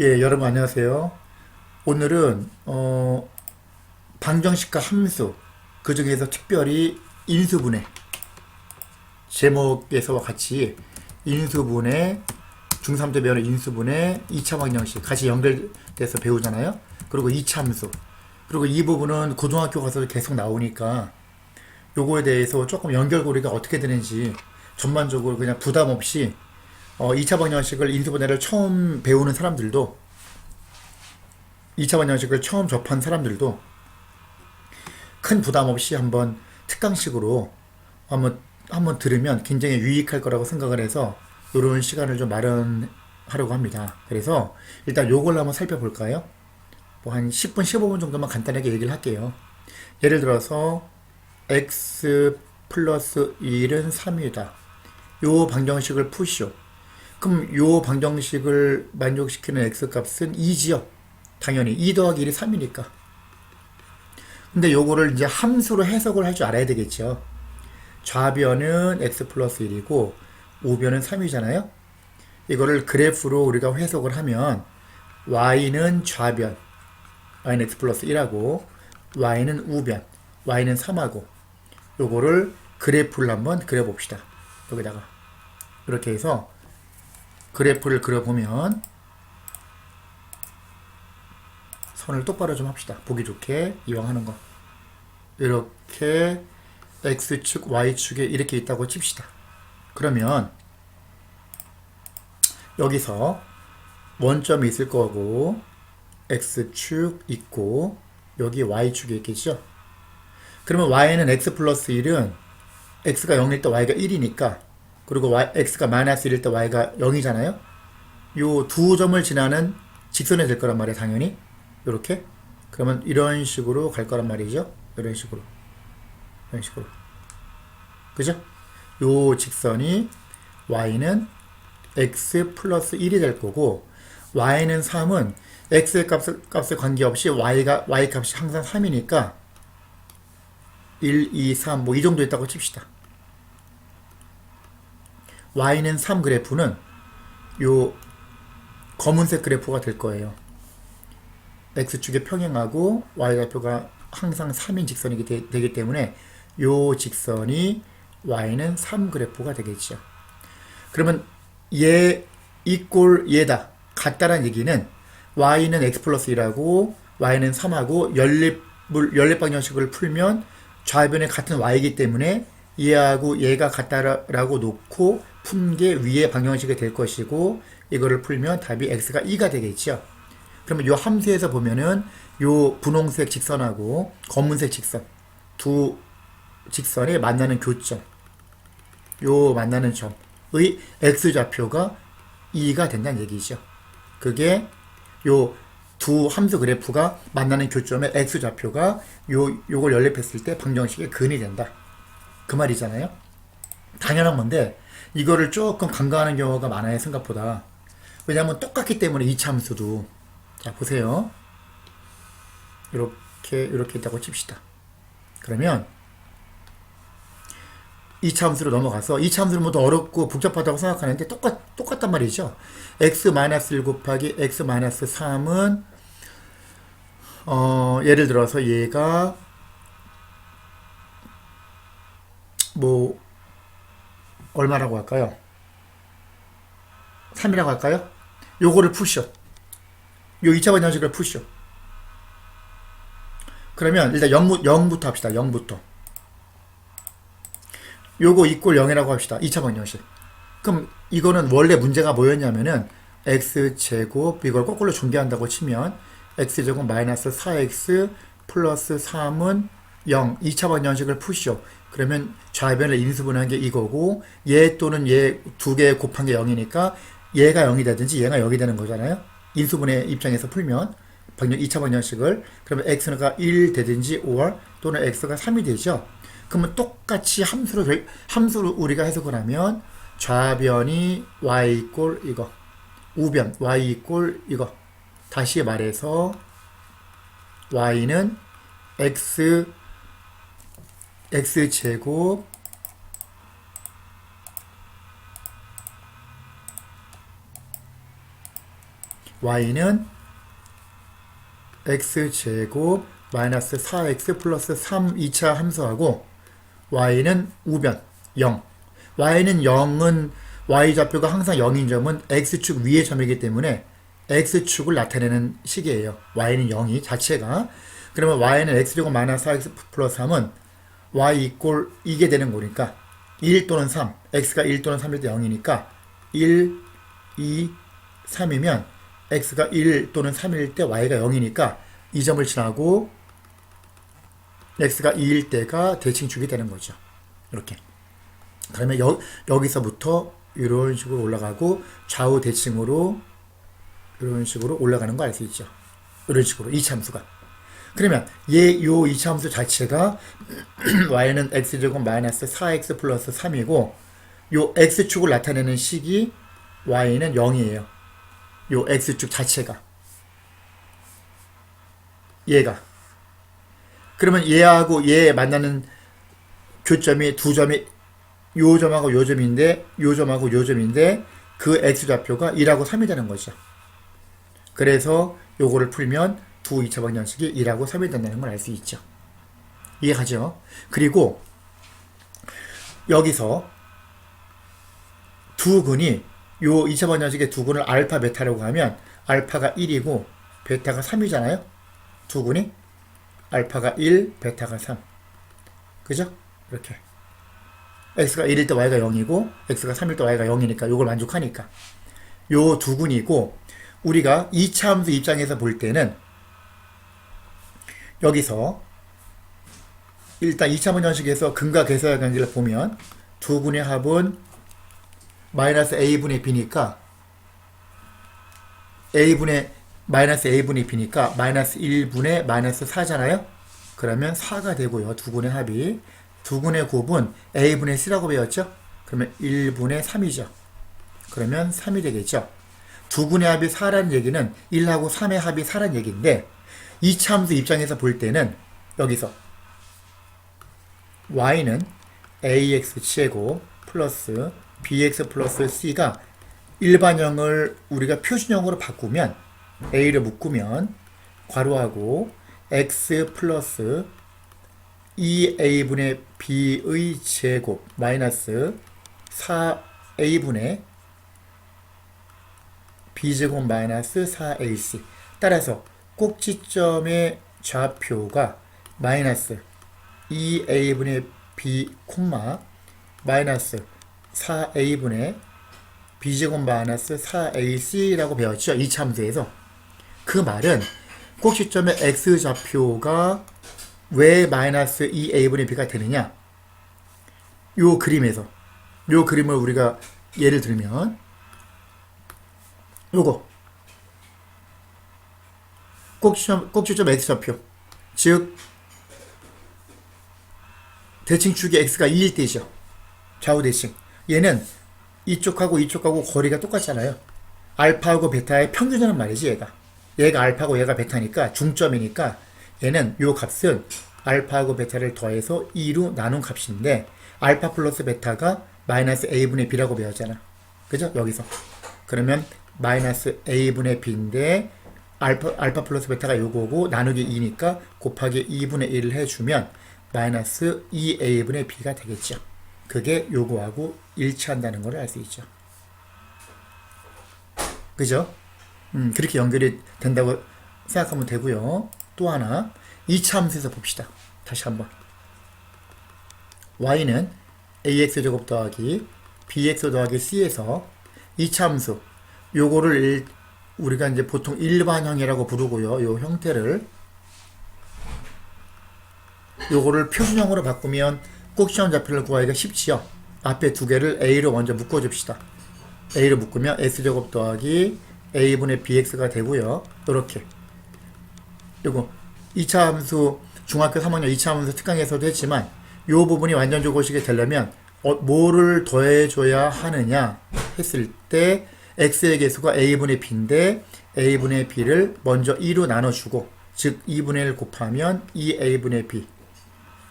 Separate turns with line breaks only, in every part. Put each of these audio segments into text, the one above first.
예, 여러분 안녕하세요. 오늘은 방정식과 함수, 그 중에서 특별히 인수분해 제목에서와 같이 인수분해, 중3때 배우는 인수분해, 2차 방정식 같이 연결돼서 배우잖아요. 그리고 2차 함수. 그리고 이 부분은 고등학교 가서도 계속 나오니까 요거에 대해서 조금 연결고리가 어떻게 되는지 전반적으로 그냥 부담 없이 2차 방정식을 인수분해를 처음 배우는 사람들도 2차 방정식을 처음 접한 사람들도 큰 부담 없이 한번 특강식으로 한번 들으면 굉장히 유익할 거라고 생각을 해서 이런 시간을 좀 마련하려고 합니다. 그래서 일단 요걸 한번 살펴볼까요? 뭐 한 10분, 15분 정도만 간단하게 얘기를 할게요. 예를 들어서 x 플러스 1은 3이다. 요 방정식을 푸시오. 그럼 요 방정식을 만족시키는 x 값은 2지요. 당연히 2 더하기 1이 3이니까. 근데 요거를 이제 함수로 해석을 할 줄 알아야 되겠죠. 좌변은 x 플러스 1이고 우변은 3이잖아요. 이거를 그래프로 우리가 해석을 하면 y는 좌변, y는 x 플러스 1하고 y는 우변, y는 3하고 요거를 그래프를 한번 그려봅시다. 여기다가 이렇게 해서 그래프를 그려보면 선을 똑바로 좀 합시다. 보기 좋게 이왕 하는 거. 이렇게 x축, y축에 이렇게 있다고 칩시다. 그러면 여기서 원점이 있을 거고 x축 있고 여기 y축이 있겠죠. 그러면 y는 x 플러스 1은 x가 0일 때 y가 1이니까 그리고 x가 마이너스 1일 때 y가 0이잖아요. 요 두 점을 지나는 직선이 될 거란 말이에요. 당연히 이렇게. 그러면 이런 식으로 갈 거란 말이죠. 이런 식으로. 이런 식으로. 그죠? 요 직선이 y는 x 플러스 1이 될 거고 y는 3은 x의 값에 관계없이 y 값이 항상 3이니까 1, 2, 3 뭐 이 정도 있다고 칩시다. y는 3 그래프는 요 검은색 그래프가 될 거예요. x축에 평행하고 y좌표가 항상 3인 직선이 되기 때문에 요 직선이 y는 3 그래프가 되겠죠. 그러면 얘 이꼴 얘다 같다란 얘기는 y는 x 플러스 1하고 y는 3하고 연립 방정식을 풀면 좌변에 같은 y이기 때문에 얘하고 얘가 같다라고 놓고 푼 게 위의 방정식이 될 것이고 이거를 풀면 답이 x가 2가 되겠죠. 그러면 이 함수에서 보면은 요 분홍색 직선하고 검은색 직선 두 직선이 만나는 교점 요 만나는 점의 x좌표가 2가 된다는 얘기죠. 그게 요 두 함수 그래프가 만나는 교점의 x좌표가 요걸 연립했을 때 방정식의 근이 된다. 그 말이잖아요. 당연한 건데 이거를 조금 간과하는 경우가 많아요. 생각보다. 왜냐하면 똑같기 때문에 이차 함수도. 자 보세요. 이렇게 있다고 칩시다. 그러면 2차 함수로 넘어가서 2차 함수는 뭐 더 어렵고 복잡하다고 생각하는데 똑같단 말이죠. x-1 곱하기 x-3은 예를 들어서 얘가 뭐 얼마라고 할까요? 3이라고 할까요? 요거를 푸시오. 요 2차 방정식을 푸시오. 그러면 일단 0부터 합시다. 0부터. 요거 이꼴 0이라고 합시다. 2차 방정식. 그럼 이거는 원래 문제가 뭐였냐면은 x제곱 이걸 거꾸로 전개한다고 치면 x제곱 마이너스 4x 플러스 3은 0 2차 방정식을 푸시오. 그러면 좌변을 인수분해한 게 이거고 얘 또는 얘 두 개 곱한 게 0이니까 얘가 0이 되든지 얘가 0이 되는 거잖아요. 인수분해 입장에서 풀면 2차 방정식을 그러면 x가 1 되든지 5 또는 x가 3이 되죠. 그러면 똑같이 함수로 우리가 해석을 하면 좌변이 y 이꼴 이거 우변 y 이꼴 이거 다시 말해서 y는 x제곱 y는 x제곱 마이너스 4x 플러스 3 2차 함수하고 y는 우변 0. y는 0은 y좌표가 항상 0인 점은 x축 위의 점이기 때문에 x축을 나타내는 식이에요. y는 0이 자체가. 그러면 y는 x제곱 마이너스 4x 플러스 3은 y 이꼴 이게 되는 거니까 1 또는 3, x가 1 또는 3일 때 0이니까 1, 2, 3이면 x가 1 또는 3일 때 y가 0이니까 이 점을 지나고 x가 2일 때가 대칭축이 되는 거죠. 이렇게. 그러면 여기서부터 이런 식으로 올라가고 좌우 대칭으로 이런 식으로 올라가는 거 알 수 있죠. 이런 식으로 이차함수가. 그러면 요 이차함수 자체가 y는 x제곱 마이너스 4x 플러스 3이고 요 x축을 나타내는 식이 y는 0이에요. 요 x축 자체가. 얘가. 그러면 얘하고 얘 만나는 교점이 두 점이 요 점하고 요 점인데 요 점하고 요 점인데 그 x좌표가 1하고 3이 되는 거죠. 그래서 요거를 풀면 두 2차 방정식이 1하고 3이 된다는 걸 알 수 있죠. 이해가죠? 그리고 여기서 두 근이 요 2차 방정식의 두 근을 알파 베타라고 하면 알파가 1이고 베타가 3이잖아요. 두 근이 알파가 1, 베타가 3. 그죠? 이렇게. x가 1일 때 y가 0이고 x가 3일 때 y가 0이니까 요걸 만족하니까. 요 두 근이고 우리가 2차 함수 입장에서 볼 때는 여기서 일단 2차 방정식에서 근과 괴사의 관계를 보면 두 근의 합은 마이너스 a분의 b니까 마이너스 a분의 b니까 마이너스 1분의 마이너스 4잖아요. 그러면 4가 되고요. 두 근의 합이. 두 근의 곱은 a분의 c라고 배웠죠. 그러면 1분의 3이죠. 그러면 3이 되겠죠. 두 근의 합이 4라는 얘기는 1하고 3의 합이 4라는 얘기인데 2차 함수 입장에서 볼 때는 여기서 y는 ax제곱 플러스 bx 플러스 c가 일반형을 우리가 표준형으로 바꾸면 a를 묶으면 괄호하고 x 플러스 2a분의 b의 제곱 마이너스 4a분의 b제곱 마이너스 4ac. 따라서 꼭지점의 좌표가 마이너스 2a분의 b 콤마 마이너스 4a분의 b제곱 마이너스 4ac라고 배웠죠. 이 참수에서. 그 말은 꼭지점의 x좌표가 왜 마이너스 2a분의 b가 되느냐? 요 그림에서. 요 그림을 우리가 예를 들면 요거 꼭지점 x좌표 즉 대칭축이 x가 2일 때죠. 좌우 대칭. 얘는 이쪽하고 이쪽하고 거리가 똑같잖아요. 알파하고 베타의 평균이라는 말이지. 얘가 알파고 얘가 베타니까 중점이니까 얘는 요 값은 알파하고 베타를 더해서 2로 나눈 값인데 알파 플러스 베타가 마이너스 a분의 b라고 배웠잖아. 그죠? 여기서. 그러면 마이너스 a분의 b인데 알파 플러스 베타가 요거고 나누기 2니까 곱하기 2분의 1을 해주면 마이너스 2a분의 b가 되겠죠. 그게 요거하고 일치한다는 걸 알 수 있죠. 그죠? 그렇게 연결이 된다고 생각하면 되고요. 또 하나 2차 함수에서 봅시다. 다시 한번 y는 ax제곱 더하기 bx 더하기 c에서 2차 함수 요거를 우리가 이제 보통 일반형이라고 부르고요. 요 형태를 요거를 표준형으로 바꾸면 꼭지점 좌표를 구하기가 쉽지요. 앞에 두 개를 a로 먼저 묶어줍시다. a로 묶으면 x제곱 더하기 a분의 bx가 되고요. 이렇게 요거 2차 함수 중학교 3학년 2차 함수 특강에서도 했지만 요 부분이 완전 조고식이 되려면 뭐를 더해줘야 하느냐 했을 때 x의 개수가 a분의 b인데 a분의 b를 먼저 2로 나눠주고 즉 2분의 1 곱하면 2a분의 b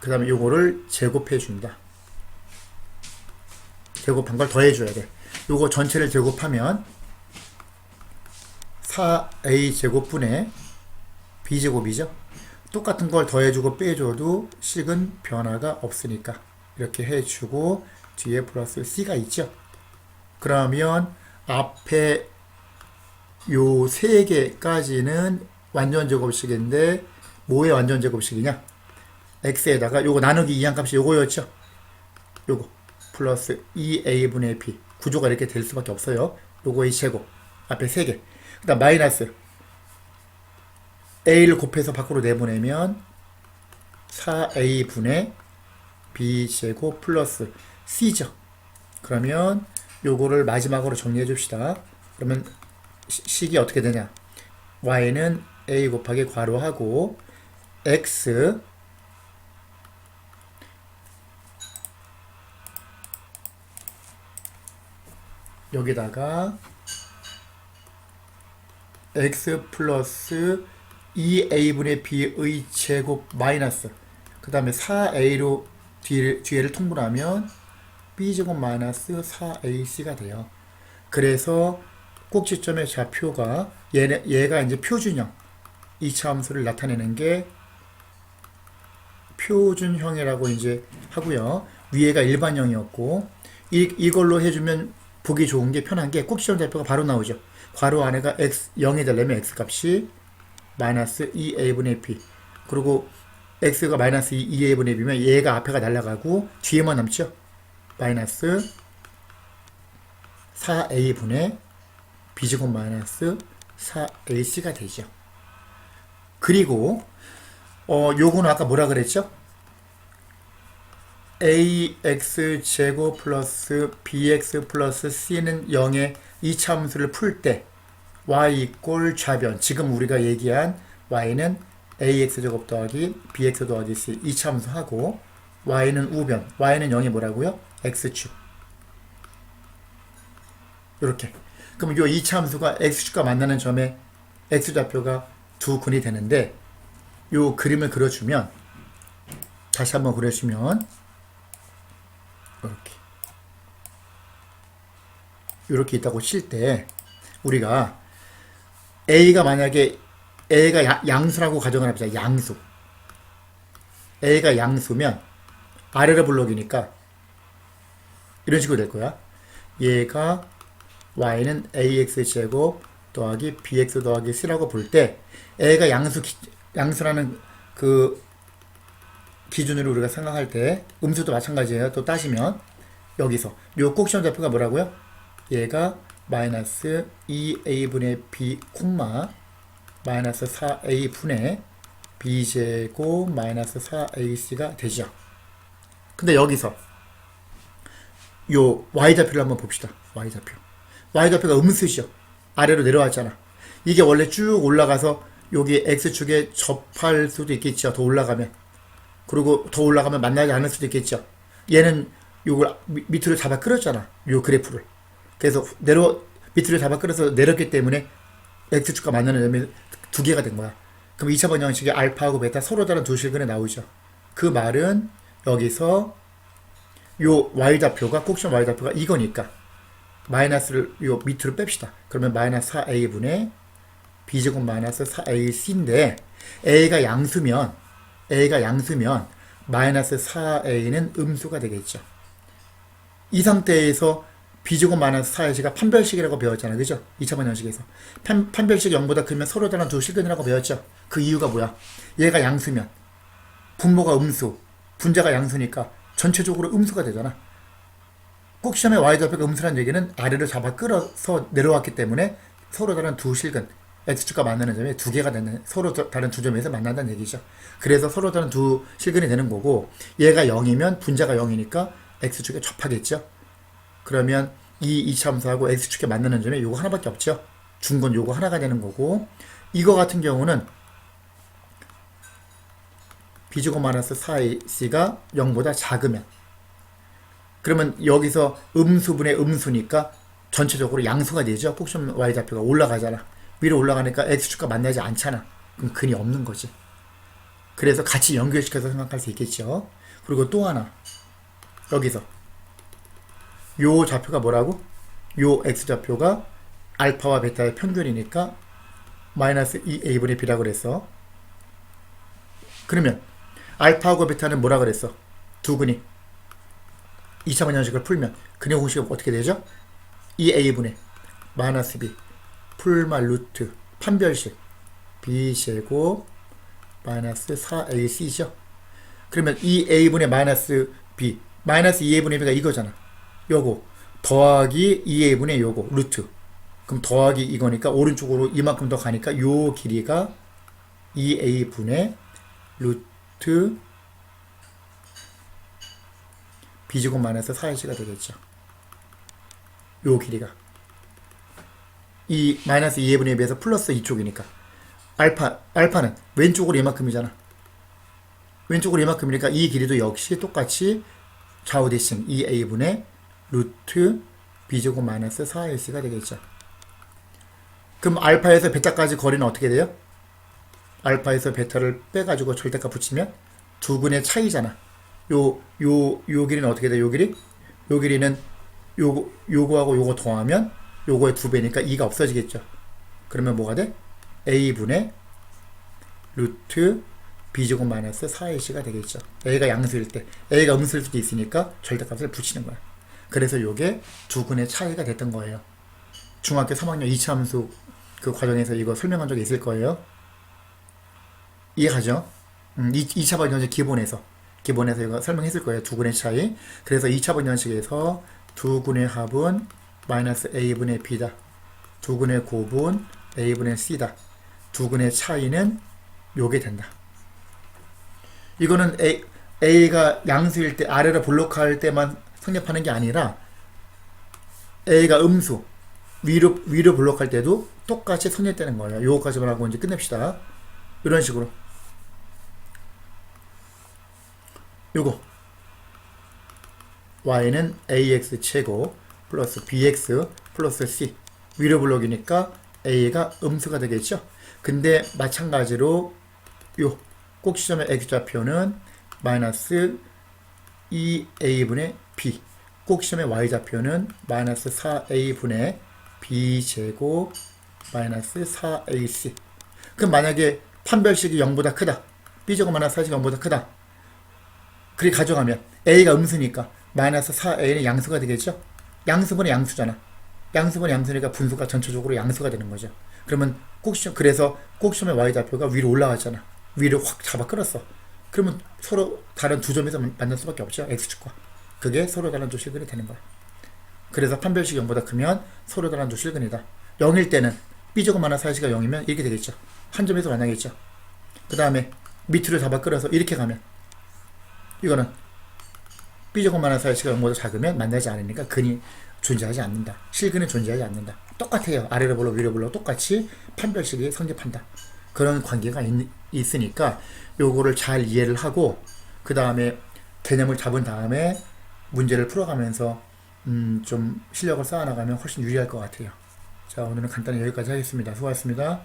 그 다음에 요거를 제곱해준다. 제곱한 걸 더해줘야 돼. 요거 전체를 제곱하면 4a제곱분의 b제곱이죠. 똑같은 걸 더해주고 빼줘도 식은 변화가 없으니까 이렇게 해주고 뒤에 플러스 c가 있죠. 그러면 앞에 요 세 개까지는 완전 제곱식인데 뭐의 완전 제곱식이냐? x에다가 요거 나누기 2항값이 요거였죠. 요거 플러스 2a분의 b 구조가 이렇게 될 수밖에 없어요. 요거의 제곱 앞에 세 개. 그 다음 마이너스 a를 곱해서 밖으로 내보내면 4a분의 b제곱 플러스 c죠. 그러면 요거를 마지막으로 정리해 줍시다. 그러면 식이 어떻게 되냐? y는 a 곱하기 괄호하고 x 여기다가 x 플러스 2a분의 b의 제곱 마이너스 그 다음에 4a로 뒤에를 통분하면 b제곱 마이너스 4ac가 돼요. 그래서 꼭지점의 좌표가 얘가 이제 표준형 2차 함수를 나타내는 게 표준형이라고 이제 하고요. 위에가 일반형이었고 이걸로 해주면 보기 좋은 게 편한 게 꼭지점 좌표가 바로 나오죠. 괄호 안에가 x 0이 되려면 x 값이 마이너스 2a분의 b 그리고 x가 마이너스 2a분의 b면 얘가 앞에가 날아가고 뒤에만 남죠. 마이너스 4a분의 b제곱 마이너스 4ac가 되죠. 그리고 요거는 아까 뭐라 그랬죠? ax제곱 플러스 bx 플러스 c는 0의 2차 함수를 풀 때 y 이꼴 좌변 지금 우리가 얘기한 y는 ax제곱 더하기 bx 더하기 c 2차 함수하고 y는 우변 y는 0이 뭐라고요? x축 이렇게 그럼 요 2차 함수가 x축과 만나는 점에 x좌표가 두 근이 되는데 요 그림을 그려주면 다시 한번 그려주면 이렇게 있다고 칠 때 우리가 a가 만약에 a가 양수라고 가정을 해보자. 양수 a가 양수면 아래로 블록이니까 이런 식으로 될 거야. 얘가 y는 ax제곱 더하기 bx 더하기 c라고 볼 때 a가 양수라는 그 기준으로 우리가 생각할 때 음수도 마찬가지예요. 또 따지면 여기서 요 꼭지점 좌표가 뭐라고요? 얘가 마이너스 2a분의 b 콤마 마이너스 4a분의 b제곱 마이너스 4ac가 되죠. 근데 여기서 요 y좌표를 한번 봅시다. y좌표가 음수죠. 아래로 내려왔잖아. 이게 원래 쭉 올라가서 여기 x축에 접할 수도 있겠죠. 더 올라가면. 그리고 더 올라가면 만나지 않을 수도 있겠죠. 얘는 요걸 밑으로 잡아 끌었잖아. 요 그래프를. 그래서 밑으로 잡아 끌어서 내렸기 때문에 x축과 만나는 점이 두 개가 된 거야. 그럼 2차 방정식이 알파하고 베타 서로 다른 두 실근에 나오죠. 그 말은 여기서 요 y좌표가 꼭지점 y좌표가 이거니까 마이너스를 요 밑으로 뺍시다. 그러면 마이너스 4a분의 b제곱 마이너스 4ac인데 a가 양수면 마이너스 4a는 음수가 되겠죠. 이 상태에서 b제곱 마이너스 4ac가 판별식이라고 배웠잖아요. 그죠? 2차 방정식에서 판별식 0보다 크면 서로 다른 두 실근이라고 배웠죠. 그 이유가 뭐야? 얘가 양수면 분모가 음수, 분자가 양수니까 전체적으로 음수가 되잖아. 꼭지점의 y좌표가 음수라는 얘기는 아래로 잡아 끌어서 내려왔기 때문에 서로 다른 두 실근 x축과 만나는 점에 두 개가 되는 서로 다른 두 점에서 만난다는 얘기죠. 그래서 서로 다른 두 실근이 되는 거고 얘가 0이면 분자가 0이니까 x축에 접하겠죠. 그러면 이 2차 함수하고 x축에 만나는 점에 요거 하나밖에 없죠. 준 건 요거 하나가 되는 거고 이거 같은 경우는 b제곱 마이너스 4ac가 0보다 작으면 그러면 여기서 음수분의 음수니까 전체적으로 양수가 되죠. 꼭지점 y좌표가 올라가잖아. 위로 올라가니까 x축과 만나지 않잖아. 그럼 근이 없는 거지. 그래서 같이 연결시켜서 생각할 수 있겠죠. 그리고 또 하나 여기서 요 좌표가 뭐라고? 요 x좌표가 알파와 베타의 평균이니까 마이너스 2a분의 b라고 그랬어. 그러면 알파하고 베타는 뭐라 그랬어? 두 근이 2차 방정식을 풀면 근의 공식이 어떻게 되죠? 2a분의 마이너스 b 풀마 루트 판별식 b제곱 마이너스 4ac죠. 그러면 2a분의 마이너스 b 마이너스 2a분의 b가 이거잖아. 요거 더하기 2a분의 요거 루트. 그럼 더하기 이거니까 오른쪽으로 이만큼 더 가니까 요 길이가 2a분의 루트 b제곱 마이너스 4ac가 되겠죠. 요 길이가 이 마이너스 2a분의 b에서 플러스 이쪽이니까 알파는 왼쪽으로 이만큼이잖아. 왼쪽으로 이만큼이니까 이 길이도 역시 똑같이 좌우 대칭 2a분의 루트 b제곱 마이너스 4ac가 되겠죠. 그럼 알파에서 베타까지 거리는 어떻게 돼요? 알파에서 베타를 빼가지고 절대값 붙이면 두 근의 차이잖아. 요 길이는 어떻게 돼? 요 길이는 요거하고 요거 더하면 요거의 2배니까 2가 없어지겠죠. 그러면 뭐가 돼? a분의 루트 b제곱 마이너스 4ac가 되겠죠. a가 양수일 때, a가 음수일 수도 있으니까 절대값을 붙이는 거야. 그래서 요게 두 근의 차이가 됐던 거예요. 중학교 3학년 2차 함수 그 과정에서 이거 설명한 적이 있을 거예요. 이해가죠? 2차 방정식 기본에서 이거 설명했을 거예요. 두 근의 차이. 그래서 2차 방정식에서 두 근의 합은 마이너스 a분의 b다. 두 근의 곱은 a분의 c다. 두 근의 차이는 요게 된다. 이거는 a가 양수일 때 아래로 볼록할 때만 성립하는 게 아니라 a가 음수 위로 볼록할 때도 똑같이 성립되는 거예요. 요거까지만 하고 이제 끝냅시다. 이런 식으로 요거 y는 ax 최고 플러스 bx 플러스 c 위로 블록이니까 a가 음수가 되겠죠. 근데 마찬가지로 요 꼭지점의 x좌표는 마이너스 2a분의 b 꼭지점의 y좌표는 마이너스 4a분의 b제곱 마이너스 4ac. 그럼 만약에 판별식이 0보다 크다, b제곱 마이너스 4ac가 0보다 크다, 그리 가져가면 a가 음수니까 마이너스 4a는 양수가 되겠죠. 양수분의 양수잖아. 양수분의 양수니까 분수가 전체적으로 양수가 되는 거죠. 그러면 그래서 꼭지점의 y좌표가 위로 올라가잖아. 위로 확 잡아 끌었어. 그러면 서로 다른 두 점에서 만날 수밖에 없죠. x축과. 그게 서로 다른 두 실근이 되는 거야. 그래서 판별식이 0보다 크면 서로 다른 두 실근이다. 0일 때는 b제곱 마이너스 4ac가 0이면 이렇게 되겠죠. 한 점에서 만나겠죠. 그 다음에 밑으로 잡아 끌어서 이렇게 가면 이거는 b제곱 마이너스 4ac가 0보다 작으면 만나지 않으니까 근이 존재하지 않는다. 실근이 존재하지 않는다. 똑같아요. 아래로 볼록 위로 볼록 똑같이 판별식이 성립한다. 그런 관계가 있으니까 요거를 잘 이해를 하고 그 다음에 개념을 잡은 다음에 문제를 풀어가면서 좀 실력을 쌓아나가면 훨씬 유리할 것 같아요. 자, 오늘은 간단히 여기까지 하겠습니다. 수고하셨습니다.